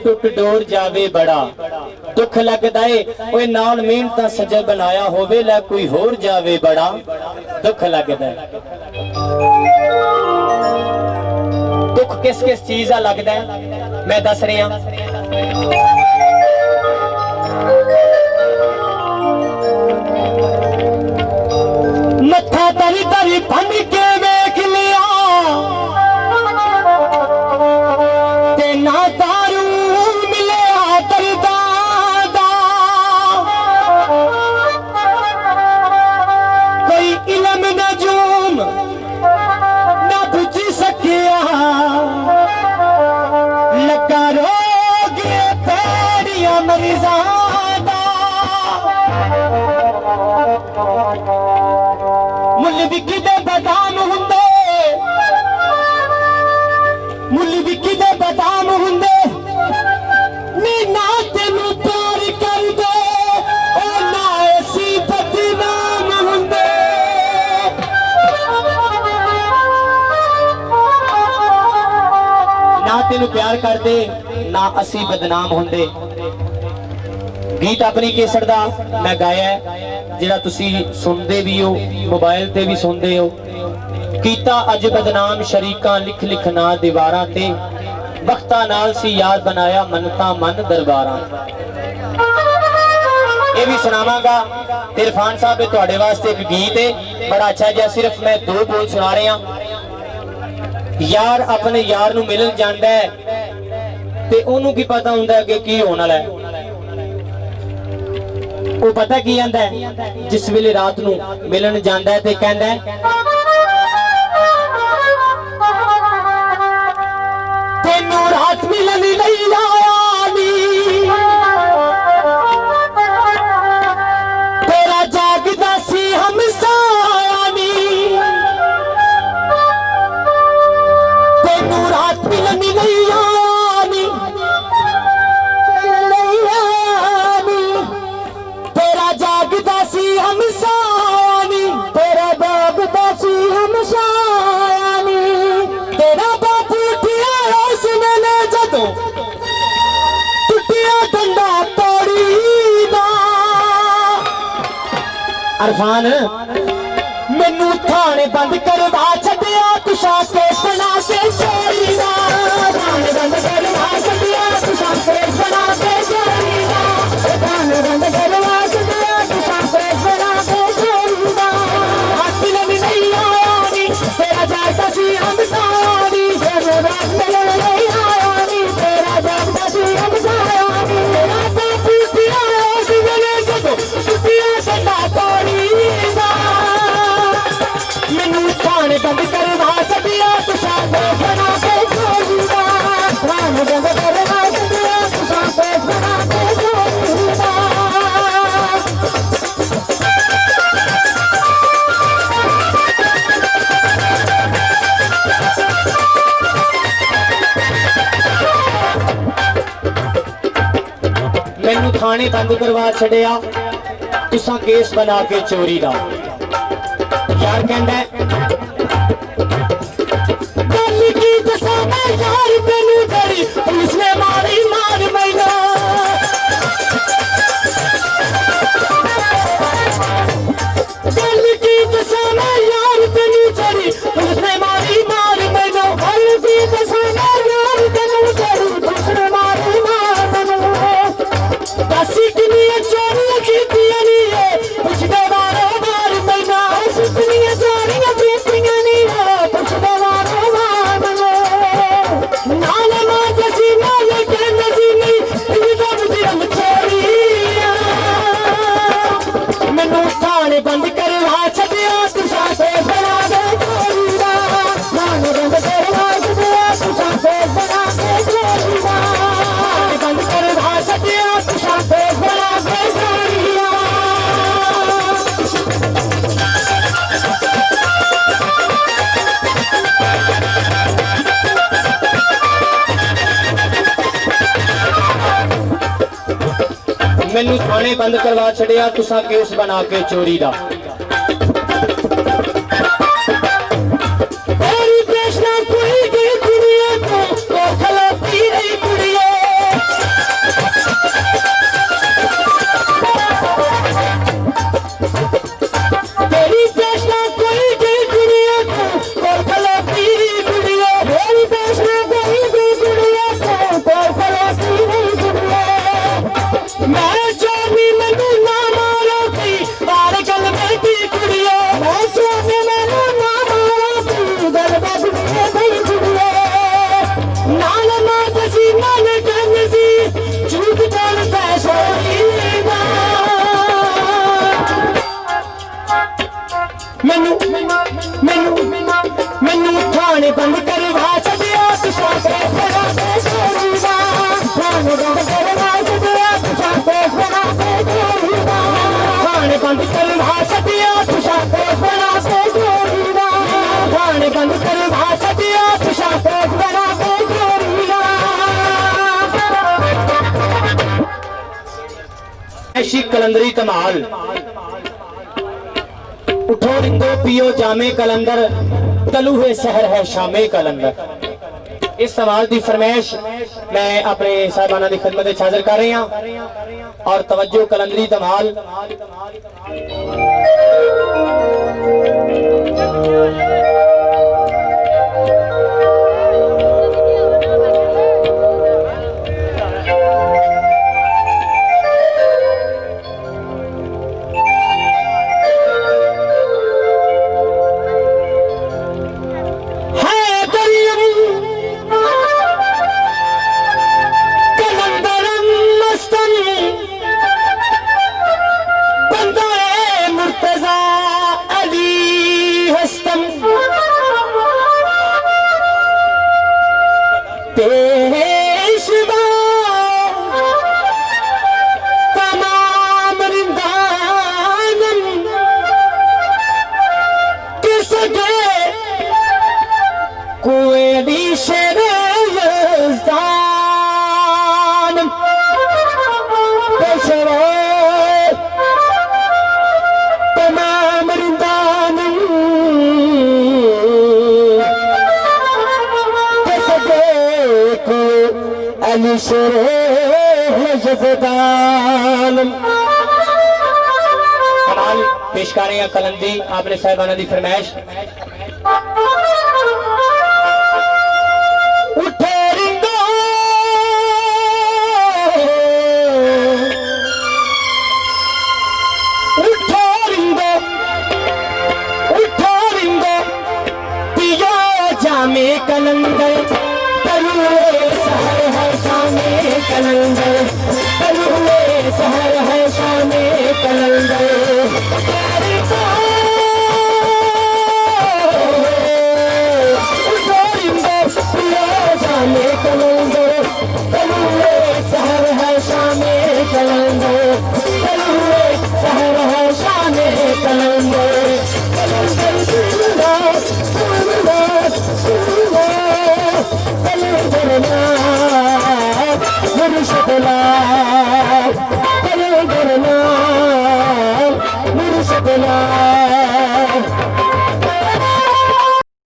टुट डोर जावे बड़ा दुख लगदा है ओए नाल मेहनत सजल बनाया होवे लै कोई होर जावे बड़ा दुख लगदा है। दुख किस किस चीज का लगदा है मैं दस रहा। मत्था तरी तरी बन के वेख लिया ते ना दारू मिलिया दर्दा दा कोई इलम नजूम ना बुझ सकिया लगा रोग पैड़िया मरीजा मुल विकी दे बदाम हुंदे मुल विकी दे बदाम हुंदे नी ना तेनू प्यार कर दे ओ ना ऐसी बदनाम हुंदे। ना तेनू प्यार कर दे ना असी बदनाम हुंदे। गीत अपनी केसर दा मैं गाया जिहड़ा तुसी सुनदे भी हो मोबाइल ते भी सुनदे हो। कीता अज बदनाम शरीकां लिख लिख ना दीवारां ते वक्ता नाल सी याद बनाया मनता मन दरबारां। ये भी सुनावांगा। इरफान साहब तुहाडे वास्ते एक गीत है बड़ा अच्छा जिहा सिर्फ मैं दो बोल सुना रहा। यार अपने यार नूं मिलन जांदा है ते ओनू की पता हुंदा है कि की होण वाला है। वो पता की आंदा है जिस वेले रात नूं मिलन जांदा है ते कहंदा है तेनू रात मिलन लई आया नी तेरा जागदा सी हमसाया नी तेनू रात मिलन लई आया नी जागदा सी हमसानी तेरा जागदा सी हमसानी तेरा बापू उठिया उस वेले जदों टुटिया डंडा तोड़ी दा। अरफान मैनू थाने बंद करवा छड्डिया तुसा केस बना के चोरी दा। थाने बंद करवा छड्डिया तुसा केस बना के चोरी दा। थाने बंद करवा बंद करवा छड्डिया तुसा बना के छोड़ूंगा। बंद करवा छड्डिया तुसा बना के छोड़ूंगा। मैनू थाने बंद करवा छड्डिया तुसा केस बना के चोरी दा। यार कहंदा है यार तेनू तेरी पुलिस ने मारी मार मैना गल की दसाना यार तेनू तेरी पुलिस ने मारी मार मैना गल की दसाना यार तेनू तेरी पुलिस ने मारी मार मैना दसी किनियां चोरियां कीतियां नी है पुछदे वारो मार मैना किनियां चोरियां कीतियां नी है पुछदे वारो मार मैना नाले मां जसी नाले के नजीनी इधर दिल छोड़िया मैनू थाने बंद करवा छड्डिया तुसा ते बना के छोड़ूंगा। थाने बंद करवा छड्डिया तुसा ते बना के छोड़ूंगा। बंद करवा छड्डिया तुसा ते बना के छोड़िया। मैनू थाने बंद करवा छड़िया तुसा केस बना के चोरी दा। तेरी कृष्णा कुड़ी की कुड़िए को खलोती रही कुड़िए फलो की नहीं जुड़िए मैं चाहनी मैनू ना मारो सी बार गल बेटी कुड़िए मैं चाहनी मैनू ना मारो सी गल बेटी नहीं जुड़िए नाल मात सी नाल गन सी झूठ बोल पैसोरी मैनू मैनू मैनू थाने बंद करवा छड़िया तुसां ते बड़ा बेसोरीदा थाने बंद करवा छड़िया तुसां ते बड़ा बेसोरीदा थाने बंद करवा छड़िया तुसां ते बड़ा बेसोरीदा थाने बंद करवा छड़िया तुसां ते बड़ा बेसोरीदा ऐशी कलंदरी कमाल उठो रिंदो पियो जामे कलंदर तलू है सहर है शामे कलंदर। इस सवाल की फरमाइश मैं अपने साहबाना की खिदमत हाजिर कर रही हूं और तवज्जो कलंदरी धमाल पेश कर रहे हैं कलंदी आपने साहबाना की फरमाइश